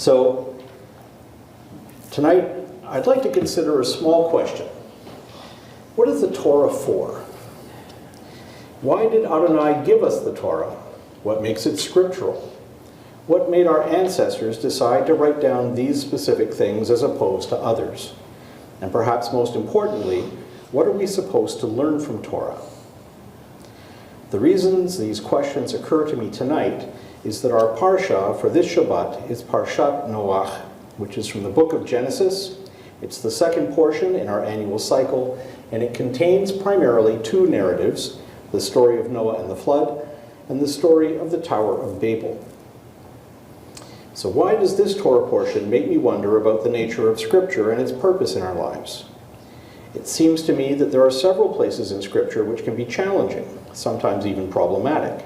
So tonight, I'd like to consider a small question. What is the Torah for? Why did Adonai give us the Torah? What makes it scriptural? What made our ancestors decide to write down these specific things as opposed to others? And perhaps most importantly, what are we supposed to learn from Torah? The reasons these questions occur to me tonight is that our parsha for this Shabbat is Parshat Noach, which is from the book of Genesis. It's the second portion in our annual cycle, and it contains primarily two narratives, the story of Noah and the flood, and the story of the Tower of Babel. So why does this Torah portion make me wonder about the nature of Scripture and its purpose in our lives? It seems to me that there are several places in Scripture which can be challenging, sometimes even problematic.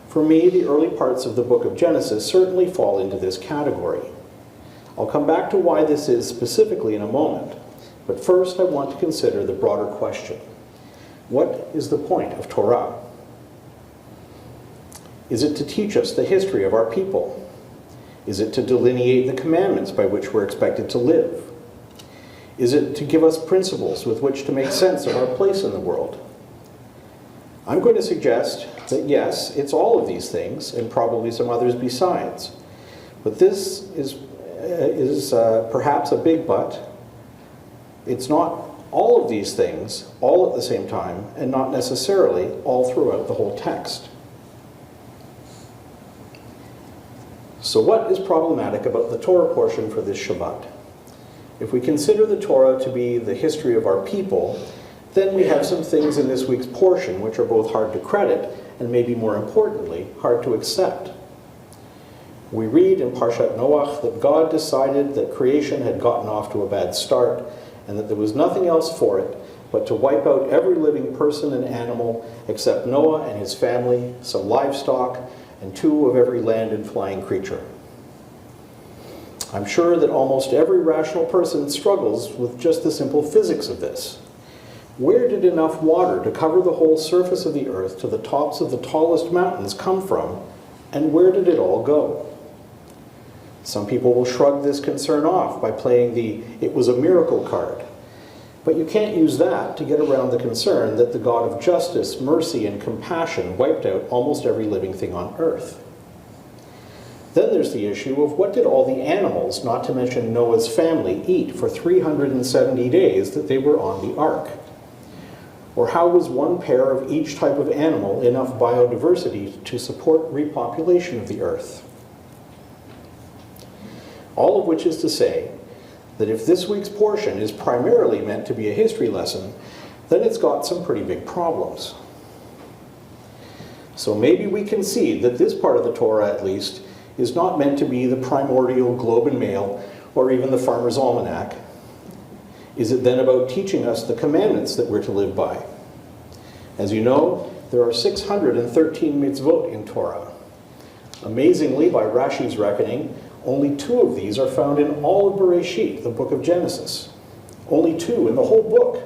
For me, the early parts of the book of Genesis certainly fall into this category. I'll come back to why this is specifically in a moment, but first I want to consider the broader question. What is the point of Torah? Is it to teach us the history of our people? Is it to delineate the commandments by which we're expected to live? Is it to give us principles with which to make sense of our place in the world? I'm going to suggest that yes, it's all of these things, and probably some others besides. But this is perhaps a big but. It's not all of these things all at the same time, and not necessarily all throughout the whole text. So what is problematic about the Torah portion for this Shabbat? If we consider the Torah to be the history of our people, then we have some things in this week's portion which are both hard to credit and maybe more importantly, hard to accept. We read in Parshat Noach that God decided that creation had gotten off to a bad start and that there was nothing else for it but to wipe out every living person and animal except Noah and his family, some livestock, and 2 of every land and flying creature. I'm sure that almost every rational person struggles with just the simple physics of this. Where did enough water to cover the whole surface of the earth to the tops of the tallest mountains come from, and where did it all go? Some people will shrug this concern off by playing the "it was a miracle" card. But you can't use that to get around the concern that the God of justice, mercy, and compassion wiped out almost every living thing on earth. Then there's the issue of what did all the animals, not to mention Noah's family, eat for 370 days that they were on the ark? Or how was one pair of each type of animal enough biodiversity to support repopulation of the earth? All of which is to say that if this week's portion is primarily meant to be a history lesson, then it's got some pretty big problems. So maybe we concede that this part of the Torah, at least, is not meant to be the primordial Globe and Mail or even the Farmer's Almanac. Is it then about teaching us the commandments that we're to live by? As you know, there are 613 mitzvot in Torah. Amazingly, by Rashi's reckoning, only 2 of these are found in all of Bereshit, the book of Genesis. Only 2 in the whole book,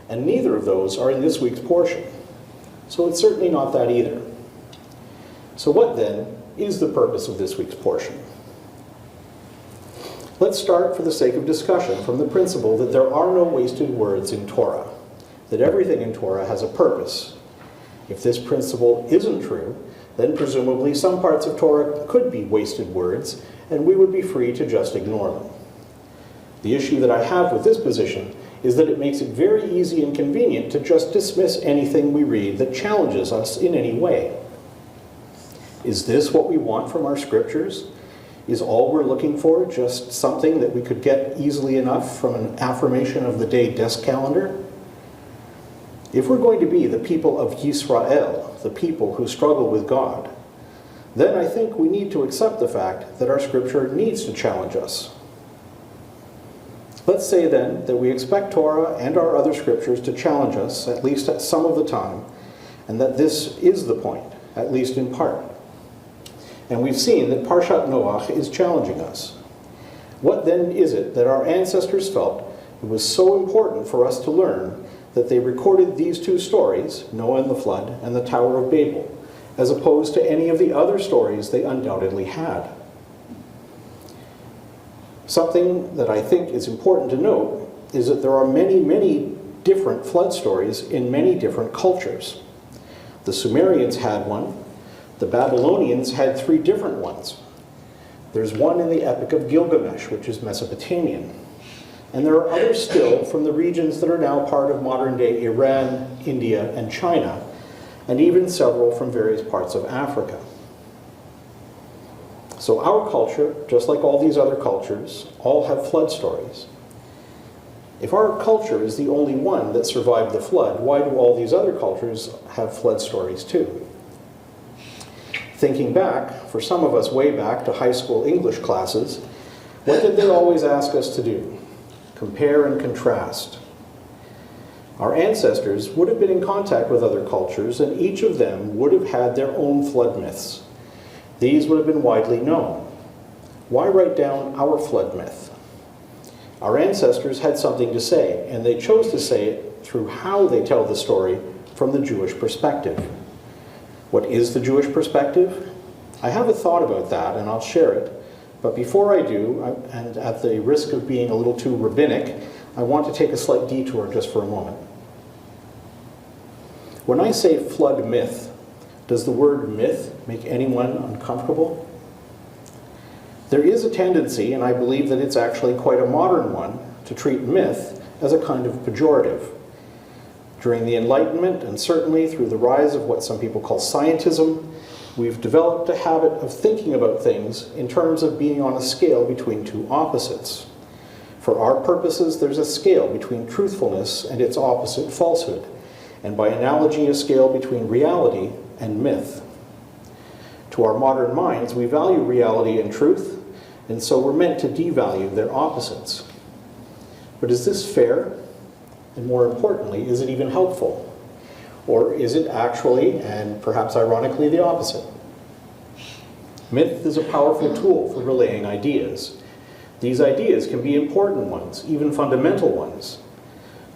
and neither of those are in this week's portion. So it's certainly not that either. So what then is the purpose of this week's portion? Let's start, for the sake of discussion, from the principle that there are no wasted words in Torah, that everything in Torah has a purpose. If this principle isn't true, then presumably some parts of Torah could be wasted words, and we would be free to just ignore them. The issue that I have with this position is that it makes it very easy and convenient to just dismiss anything we read that challenges us in any way. Is this what we want from our scriptures? Is all we're looking for just something that we could get easily enough from an affirmation of the day desk calendar? If we're going to be the people of Yisrael, the people who struggle with God, then I think we need to accept the fact that our scripture needs to challenge us. Let's say then that we expect Torah and our other scriptures to challenge us, at least at some of the time, and that this is the point, at least in part. And we've seen that Parshat Noach is challenging us. What then is it that our ancestors felt it was so important for us to learn that they recorded these 2 stories, Noah and the flood and the Tower of Babel, as opposed to any of the other stories they undoubtedly had? Something that I think is important to note is that there are many, many different flood stories in many different cultures. The Sumerians had one. The Babylonians had 3 different ones. There's one in the Epic of Gilgamesh, which is Mesopotamian. And there are others still from the regions that are now part of modern-day Iran, India, and China, and even several from various parts of Africa. So our culture, just like all these other cultures, all have flood stories. If our culture is the only one that survived the flood, why do all these other cultures have flood stories too? Thinking back, for some of us way back to high school English classes, what did they always ask us to do? Compare and contrast. Our ancestors would have been in contact with other cultures, and each of them would have had their own flood myths. These would have been widely known. Why write down our flood myth? Our ancestors had something to say, and they chose to say it through how they tell the story from the Jewish perspective. What is the Jewish perspective? I have a thought about that, and I'll share it. But before I do, and at the risk of being a little too rabbinic, I want to take a slight detour just for a moment. When I say flood myth, does the word myth make anyone uncomfortable? There is a tendency, and I believe that it's actually quite a modern one, to treat myth as a kind of pejorative. During the Enlightenment, and certainly through the rise of what some people call scientism, we've developed a habit of thinking about things in terms of being on a scale between 2 opposites. For our purposes, there's a scale between truthfulness and its opposite, falsehood, and by analogy, a scale between reality and myth. To our modern minds, we value reality and truth, and so we're meant to devalue their opposites. But is this fair? And more importantly, is it even helpful? Or is it actually, and perhaps ironically, the opposite? Myth is a powerful tool for relaying ideas. These ideas can be important ones, even fundamental ones.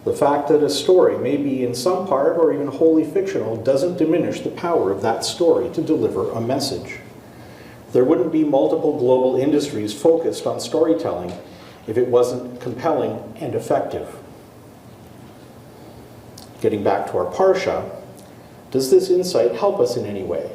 The fact that a story may be in some part or even wholly fictional doesn't diminish the power of that story to deliver a message. There wouldn't be multiple global industries focused on storytelling if it wasn't compelling and effective. Getting back to our Parsha, does this insight help us in any way?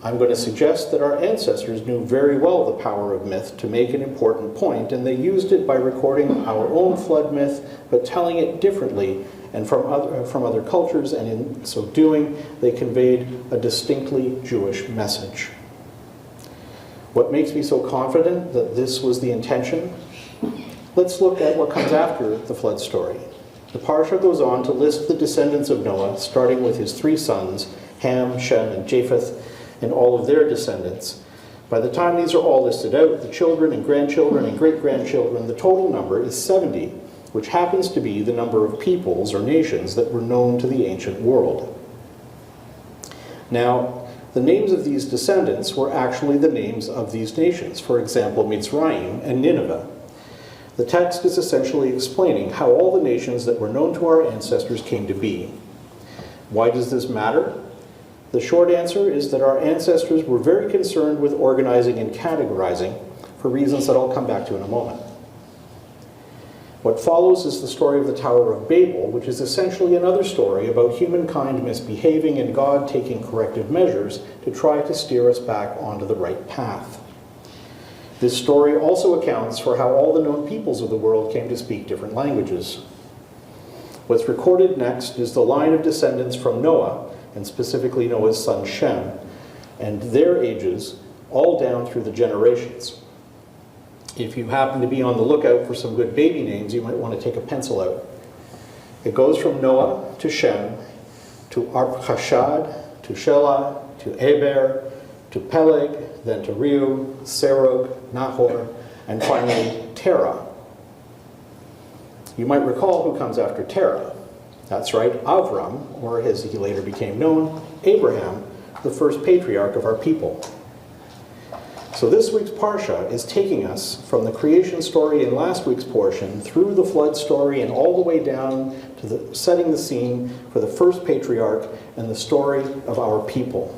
I'm going to suggest that our ancestors knew very well the power of myth to make an important point, and they used it by recording our own flood myth, but telling it differently and from other cultures, and in so doing, they conveyed a distinctly Jewish message. What makes me so confident that this was the intention? Let's look at what comes after the flood story. The Parsha goes on to list the descendants of Noah, starting with his 3 sons, Ham, Shem, and Japheth, and all of their descendants. By the time these are all listed out, the children and grandchildren and great-grandchildren, the total number is 70, which happens to be the number of peoples or nations that were known to the ancient world. Now, the names of these descendants were actually the names of these nations, for example, Mitzrayim and Nineveh. The text is essentially explaining how all the nations that were known to our ancestors came to be. Why does this matter? The short answer is that our ancestors were very concerned with organizing and categorizing for reasons that I'll come back to in a moment. What follows is the story of the Tower of Babel, which is essentially another story about humankind misbehaving and God taking corrective measures to try to steer us back onto the right path. This story also accounts for how all the known peoples of the world came to speak different languages. What's recorded next is the line of descendants from Noah, and specifically Noah's son Shem, and their ages, all down through the generations. If you happen to be on the lookout for some good baby names, you might want to take a pencil out. It goes from Noah to Shem, to Arpachshad, to Shelah, to Eber, to Peleg, then to Reu, Serug, Nahor, and finally Terah. You might recall who comes after Terah. That's right, Avram, or as he later became known, Abraham, the first patriarch of our people. So this week's Parsha is taking us from the creation story in last week's portion through the flood story and all the way down to setting the scene for the first patriarch and the story of our people.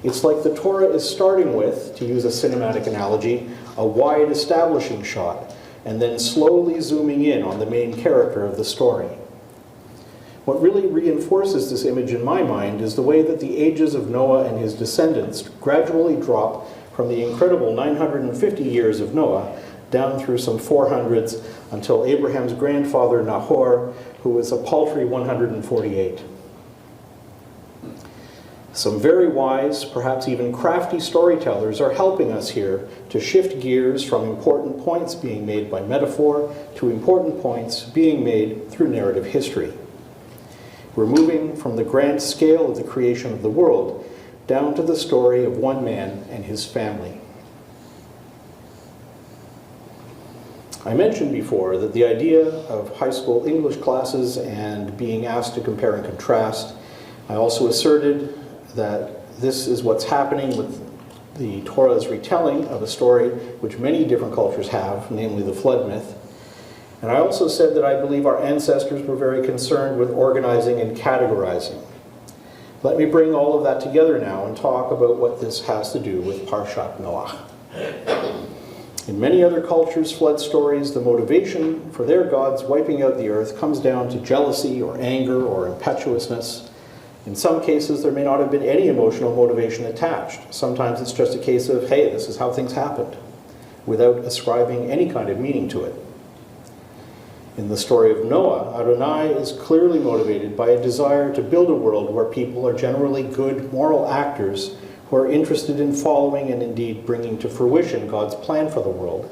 It's like the Torah is starting with, to use a cinematic analogy, a wide establishing shot, and then slowly zooming in on the main character of the story. What really reinforces this image in my mind is the way that the ages of Noah and his descendants gradually drop from the incredible 950 years of Noah down through some 400s until Abraham's grandfather Nahor, who was a paltry 148. Some very wise, perhaps even crafty storytellers are helping us here to shift gears from important points being made by metaphor to important points being made through narrative history. We're moving from the grand scale of the creation of the world down to the story of one man and his family. I mentioned before that the idea of high school English classes and being asked to compare and contrast, I also asserted that this is what's happening with the Torah's retelling of a story which many different cultures have, namely the flood myth. And I also said that I believe our ancestors were very concerned with organizing and categorizing. Let me bring all of that together now and talk about what this has to do with Parshat Noach. In many other cultures' flood stories, the motivation for their gods wiping out the earth comes down to jealousy or anger or impetuousness. In some cases, there may not have been any emotional motivation attached. Sometimes it's just a case of, hey, this is how things happened, without ascribing any kind of meaning to it. In the story of Noah, Adonai is clearly motivated by a desire to build a world where people are generally good, moral actors who are interested in following and indeed bringing to fruition God's plan for the world.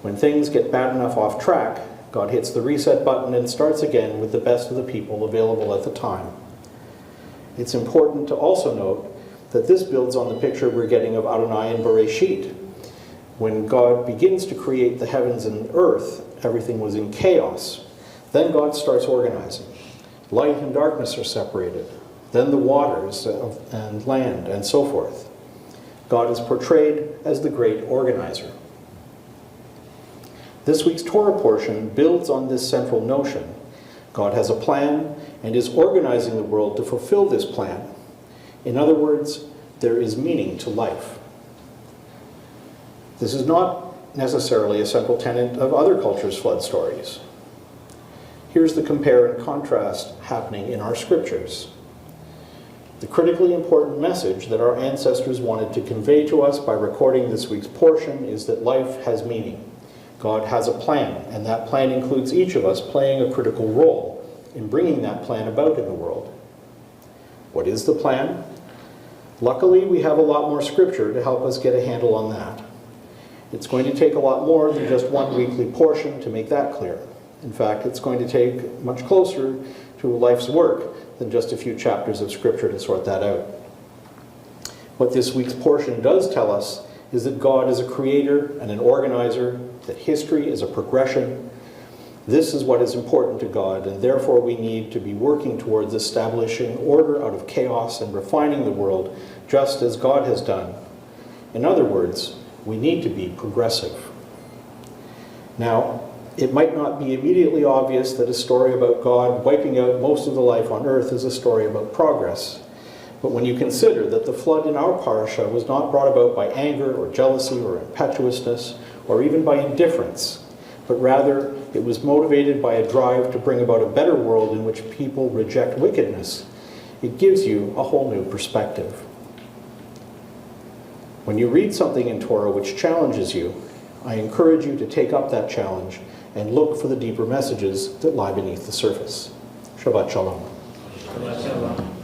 When things get bad enough off track, God hits the reset button and starts again with the best of the people available at the time. It's important to also note that this builds on the picture we're getting of Adonai in Bereshit. When God begins to create the heavens and earth, everything was in chaos. Then God starts organizing. Light and darkness are separated. Then the waters and land and so forth. God is portrayed as the great organizer. This week's Torah portion builds on this central notion. God has a plan and is organizing the world to fulfill this plan. In other words, there is meaning to life. This is not necessarily a central tenet of other cultures' flood stories. Here's the compare and contrast happening in our scriptures. The critically important message that our ancestors wanted to convey to us by recording this week's portion is that life has meaning. God has a plan, and that plan includes each of us playing a critical role in bringing that plan about in the world. What is the plan? Luckily, we have a lot more scripture to help us get a handle on that. It's going to take a lot more than just one weekly portion to make that clear. In fact, it's going to take much closer to a life's work than just a few chapters of scripture to sort that out. What this week's portion does tell us is that God is a creator and an organizer, that history is a progression. This is what is important to God, and therefore we need to be working towards establishing order out of chaos and refining the world just as God has done. In other words, we need to be progressive. Now, it might not be immediately obvious that a story about God wiping out most of the life on earth is a story about progress. But when you consider that the flood in our parasha was not brought about by anger or jealousy or impetuousness or even by indifference, but rather it was motivated by a drive to bring about a better world in which people reject wickedness, it gives you a whole new perspective. When you read something in Torah which challenges you, I encourage you to take up that challenge and look for the deeper messages that lie beneath the surface. Shabbat Shalom. Shabbat Shalom.